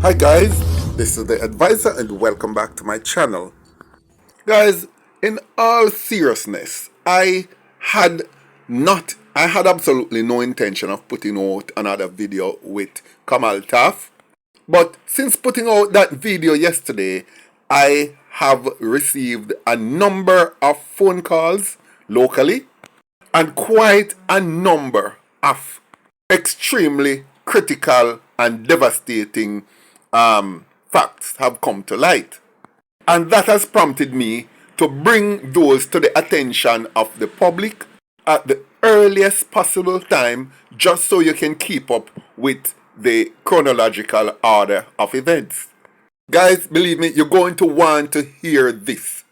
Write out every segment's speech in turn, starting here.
Hi guys, this is the advisor and welcome back to my channel. Guys, in all seriousness, I had absolutely no intention of putting out another video with Kamol Taffe. But since putting out that video yesterday, I have received a number of phone calls locally and quite a number of extremely critical and devastating facts have come to light. And that has prompted me to bring those to the attention of the public at the earliest possible time, just so you can keep up with the chronological order of events. Guys, believe me, you're going to want to hear this,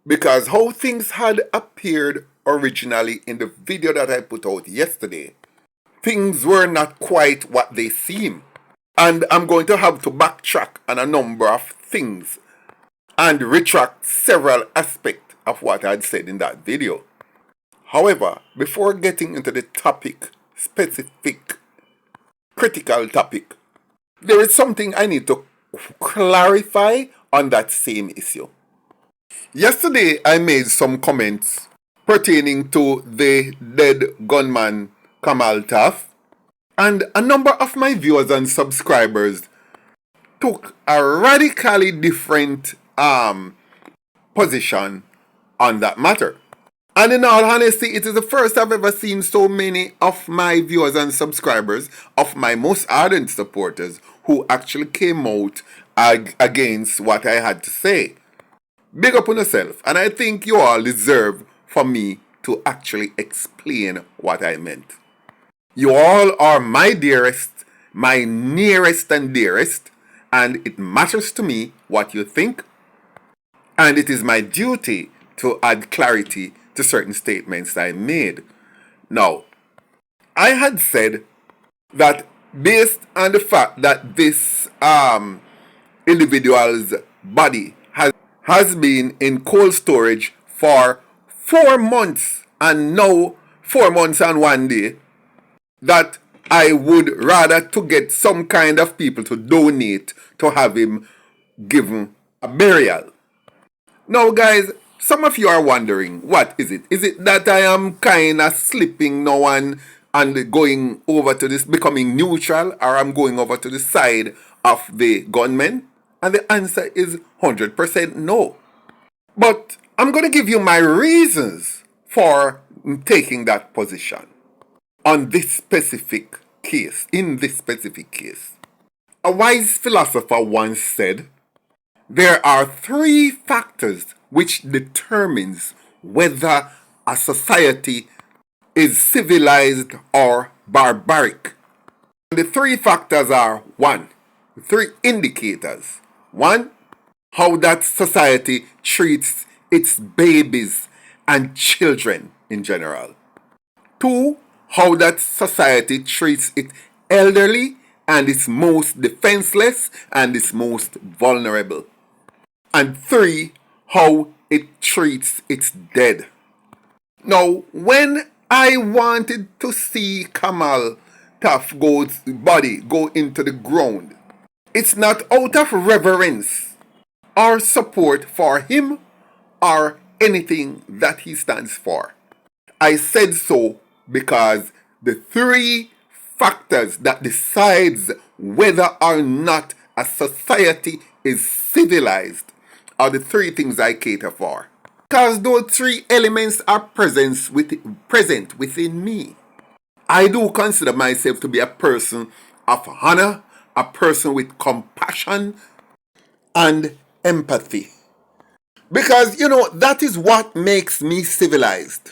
because how things had appeared originally in the video that I put out yesterday, things were not quite what they seem. And I'm going to have to backtrack on a number of things and retract several aspects of what I'd said in that video. However, before getting into the specific critical topic, there is something I need to clarify on that same issue. Yesterday, I made some comments pertaining to the dead gunman Kamol Taffe, and a number of my viewers and subscribers took a radically different position on that matter. And in all honesty, it is the first I've ever seen so many of my viewers and subscribers, of my most ardent supporters, who actually came out against what I had to say. Big up on yourself, and I think you all deserve for me to actually explain what I meant. You all are my dearest, my nearest and dearest, and it matters to me what you think, and it is my duty to add clarity to certain statements I made. Now, I had said that based on the fact that this individual's body has been in cold storage for 4 months, and now 4 months and 1 day, that I would rather to get some kind of people to donate to have him given a burial. Now guys, some of you are wondering, what is it? Is it that I am kind of slipping now and going over to this, becoming neutral, or I'm going over to the side of the gunmen? And the answer is 100% no. But I'm going to give you my reasons for taking that position on this specific case, in this specific case. A wise philosopher once said, there are 3 factors which determines whether a society is civilized or barbaric. The 3 factors are 1, 3 indicators. 1, how that society treats its babies and children in general. 2, how that society treats its elderly and its most defenseless and its most vulnerable. And 3, how it treats its dead. Now, when I wanted to see Kamol Taffe's body go into the ground, it's not out of reverence or support for him or anything that he stands for. I said so because the 3 factors that decides whether or not a society is civilized are the 3 things I cater for. Because those 3 elements are present within me. I do consider myself to be a person of honor, a person with compassion and empathy. Because, that is what makes me civilized.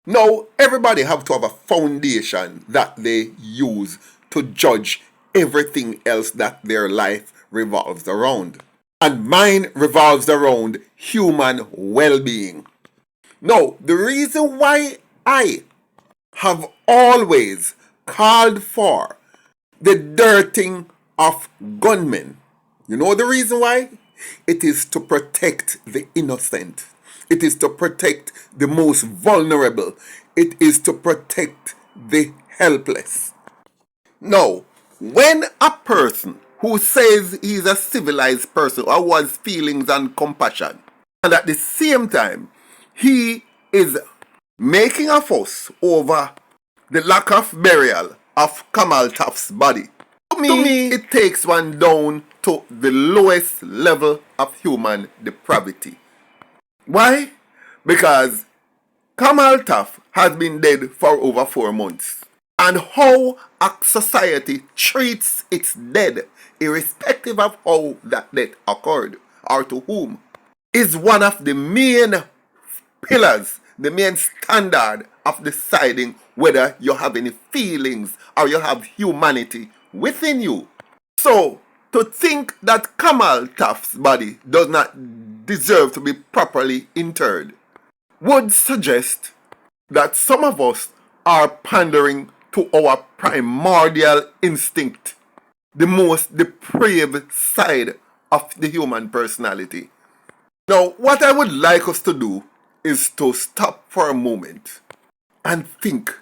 Now, everybody have to have a foundation that they use to judge everything else that their life revolves around. And mine revolves around human well-being. Now, the reason why I have always called for the dirting of gunmen, you know the reason why? It is to protect the innocent. It is to protect the most vulnerable. It is to protect the helpless. Now, when a person who says he's a civilized person or who has feelings and compassion. And at the same time, he is making a fuss over the lack of burial of Kamol Taffe's body. To me, it takes one down to the lowest level of human depravity. Why? Because Kamol Taffe has been dead for over 4 months. And how a society treats its dead, irrespective of how that death occurred or to whom, is one of the main pillars, the main standard of deciding whether you have any feelings or you have humanity within you. So, to think that Kamol Taffe's body does not deserve to be properly interred would suggest that some of us are pandering to our primordial instinct, the most depraved side of the human personality. Now, what I would like us to do is to stop for a moment and think.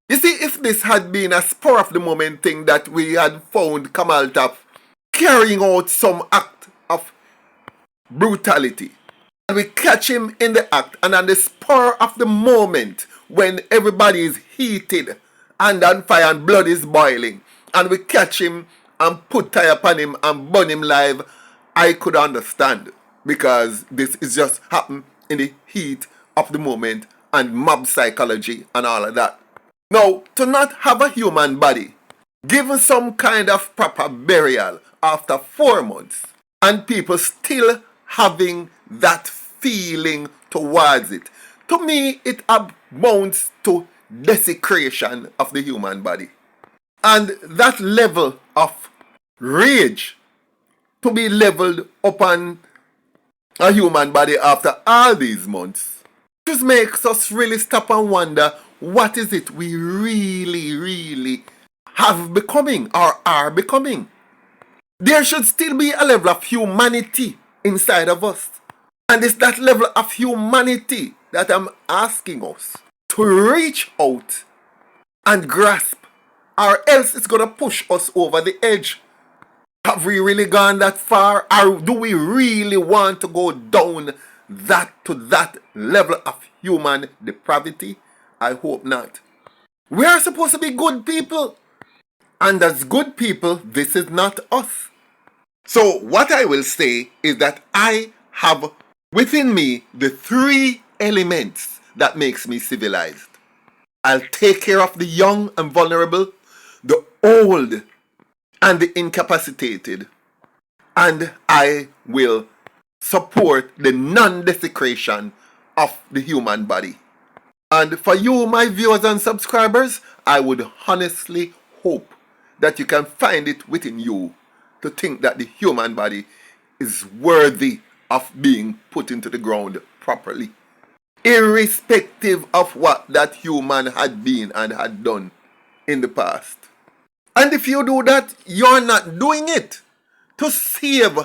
You see, if this had been a spur of the moment thing that we had found Kamol Taffe carrying out some act of brutality, and we catch him in the act, and on the spur of the moment when everybody is heated and on fire and blood is boiling, and we catch him and put tire upon him and burn him live, I could understand, because this is just happened in the heat of the moment and mob psychology and all of that. Now, to not have a human body given some kind of proper burial after 4 months and people still having that feeling towards it, to me it amounts to desecration of the human body. And that level of rage to be leveled upon a human body after all these months just makes us really stop and wonder, what is it we really have becoming or are becoming? There should still be a level of humanity inside of us. And it's that level of humanity that I'm asking us to reach out and grasp, or else it's going to push us over the edge. Have we really gone that far? Or do we really want to go down to that level of human depravity? I hope not. We are supposed to be good people. And as good people, this is not us. So what I will say is that I have within me the 3 elements that makes me civilized. I'll take care of the young and vulnerable, the old and the incapacitated, and I will support the non-desecration of the human body. And for you, my viewers and subscribers, I would honestly hope that you can find it within you to think that the human body is worthy of being put into the ground properly, irrespective of what that human had been and had done in the past. And if you do that, you're not doing it to save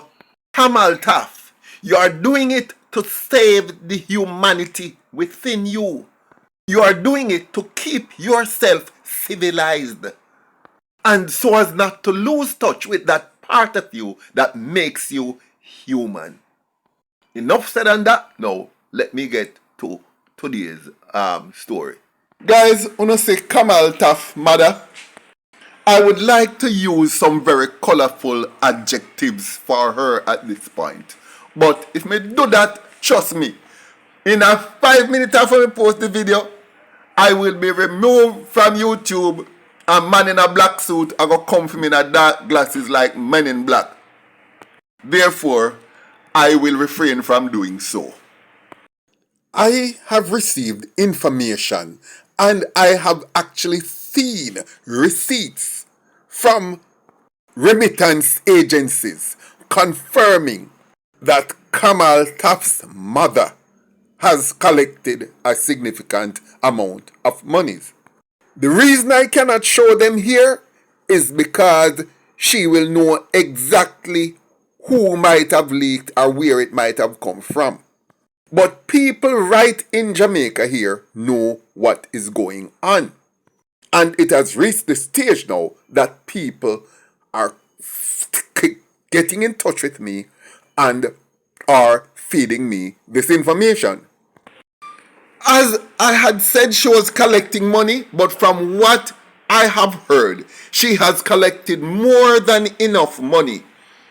Kamol Taffe. You're doing it to save the humanity within you. You are doing it to keep yourself civilized, and so as not to lose touch with that part of you that makes you human. Enough said on that. Now, let me get to today's story. Guys, when I say Kamol Taffe mother, I would like to use some very colorful adjectives for her at this point. But if me do that, trust me, in a 5 minutes after me post the video, I will be removed from YouTube, and man in a black suit I go come for me in a dark glasses like Men in Black. Therefore, I will refrain from doing so. I have received information and I have actually seen receipts from remittance agencies confirming that Kamol Taffe's mother has collected a significant amount of monies. The reason I cannot show them here is because she will know exactly who might have leaked or where it might have come from. But people right in Jamaica here know what is going on. And it has reached the stage now that people are getting in touch with me and are feeding me this information. As I had said, she was collecting money, but from what I have heard, she has collected more than enough money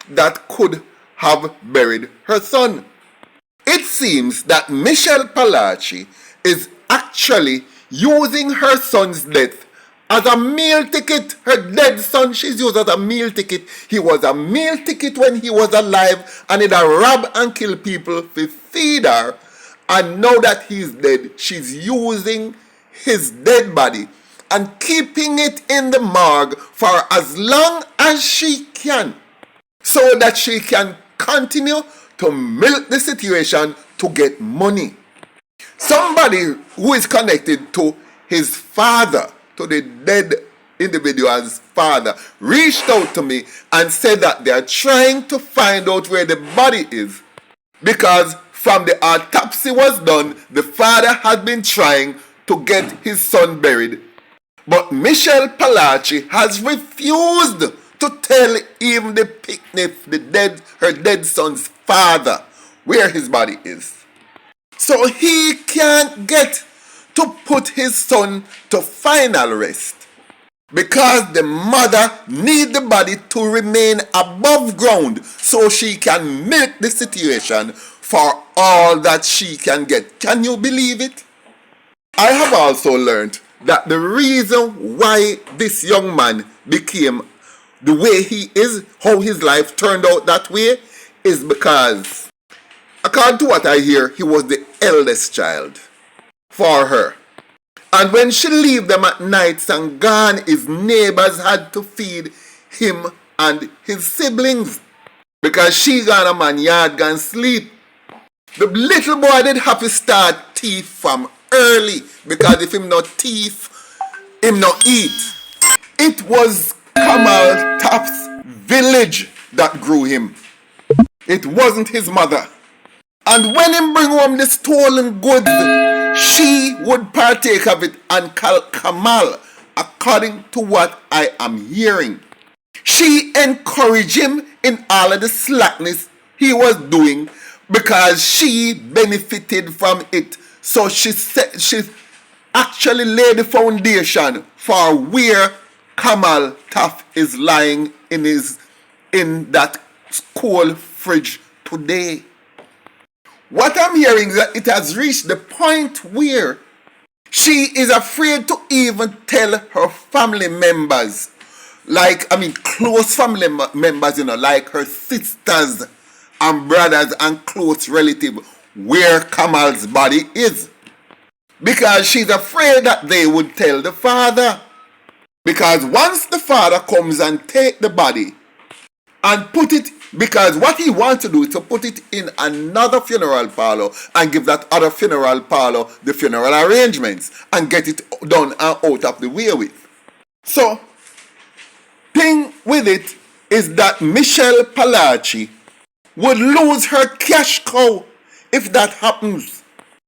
that could have buried her son. It seems that Michelle Palachi is actually using her son's death as a meal ticket. Her dead son she's used as a meal ticket. He was a meal ticket when he was alive, and he'd rob and kill people to feed her. And now that he's dead, she's using his dead body and keeping it in the morgue for as long as she can, so that she can continue to milk the situation to get money. Somebody who is connected to his father, to the dead individual's father, reached out to me and said that they are trying to find out where the body is, because from the autopsy was done, the father had been trying to get his son buried. But Michelle Palachi has refused to tell even the picnic, her dead son's father, where his body is. So he can't get to put his son to final rest, because the mother needs the body to remain above ground so she can milk the situation for all that she can get. Can you believe it? I have also learned that the reason why this young man became the way he is, how his life turned out that way, is because, according to what I hear, he was the eldest child for her. And when she leave them at nights and gone, his neighbors had to feed him and his siblings, because she gone a man yard gone sleep. The little boy did have to start thief from early, because if him not thief, him not eat. It was Kamol Taffe's village that grew him. It wasn't his mother. And when him bring home the stolen goods, she would partake of it and call Kamol, according to what I am hearing. She encouraged him in all of the slackness he was doing, because she benefited from it. So she actually laid the foundation for where Kamol Taffe is lying in that coal fridge today. What I'm hearing is that it has reached the point where she is afraid to even tell her family members, close family members, like her sisters and brothers and close relatives, where Kamol's body is, because she's afraid that they would tell the father. Because once the father comes and take the body and put it, because what he wants to do is to put it in another funeral parlor and give that other funeral parlor the funeral arrangements and get it done and out of the way with. So, thing with it is that Michelle Palachi would lose her cash cow if that happens.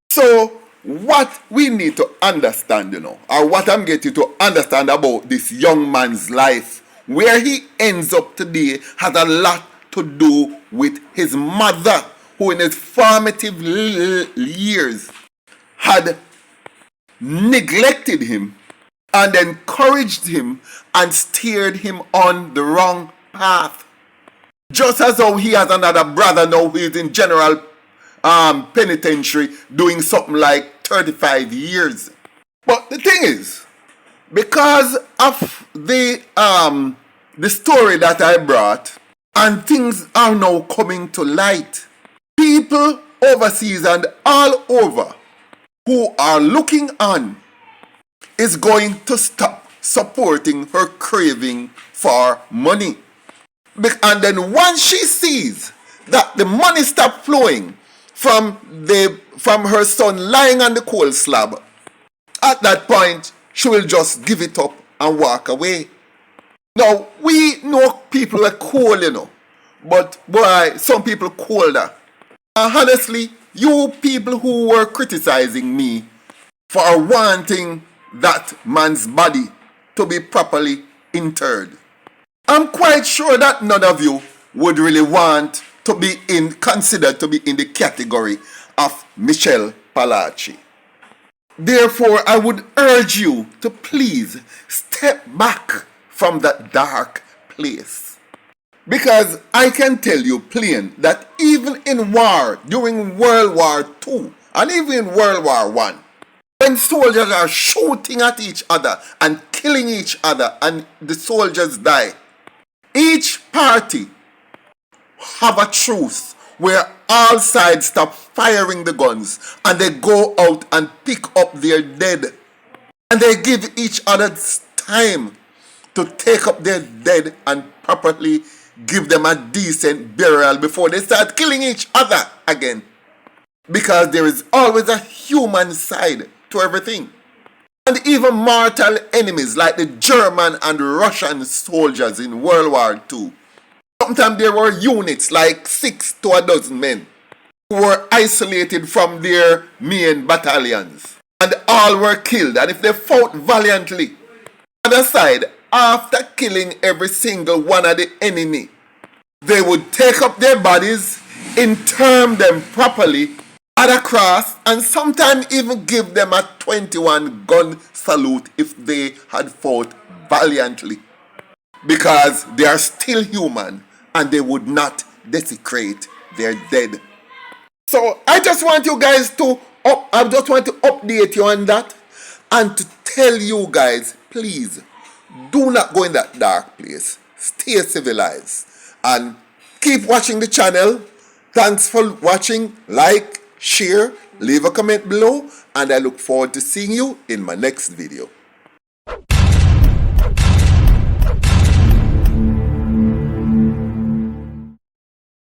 So, what we need to understand, or what I'm getting to understand about this young man's life, where he ends up today, has a lot to do with his mother, who in his formative years had neglected him and encouraged him and steered him on the wrong path. Just as how he has another brother now who is in general penitentiary doing something like 35 years. But the thing is, because of the story that I brought, and things are now coming to light, people overseas and all over who are looking on is going to stop supporting her craving for money. And then once she sees that the money stopped flowing from her son lying on the coal slab, at that point she will just give it up and walk away. Now, we know people are cool, but boy, some people colder. And honestly, you people who were criticizing me for wanting that man's body to be properly interred, I'm quite sure that none of you would really want to be considered to be in the category of Michelle Palaci. Therefore, I would urge you to please step back from that dark place. Because I can tell you plain that even in war, during World War II, and even in World War I, when soldiers are shooting at each other and killing each other and the soldiers die, each party have a truce where all sides stop firing the guns and they go out and pick up their dead. And they give each other time to take up their dead and properly give them a decent burial before they start killing each other again. Because there is always a human side to everything. And even mortal enemies like the German and Russian soldiers in World War II. Sometimes there were units like 6 to a dozen men who were isolated from their main battalions. And all were killed. And if they fought valiantly, on the other side, after killing every single one of the enemy, they would take up their bodies, interment them properly at a cross, and sometimes even give them a 21 gun salute if they had fought valiantly. Because they are still human and they would not desecrate their dead. So I just want you guys to update you on that and to tell you guys, please do not go in that dark place. Stay civilized and keep watching the channel. Thanks for watching. Like, share, leave a comment below, and I look forward to seeing you in my next video.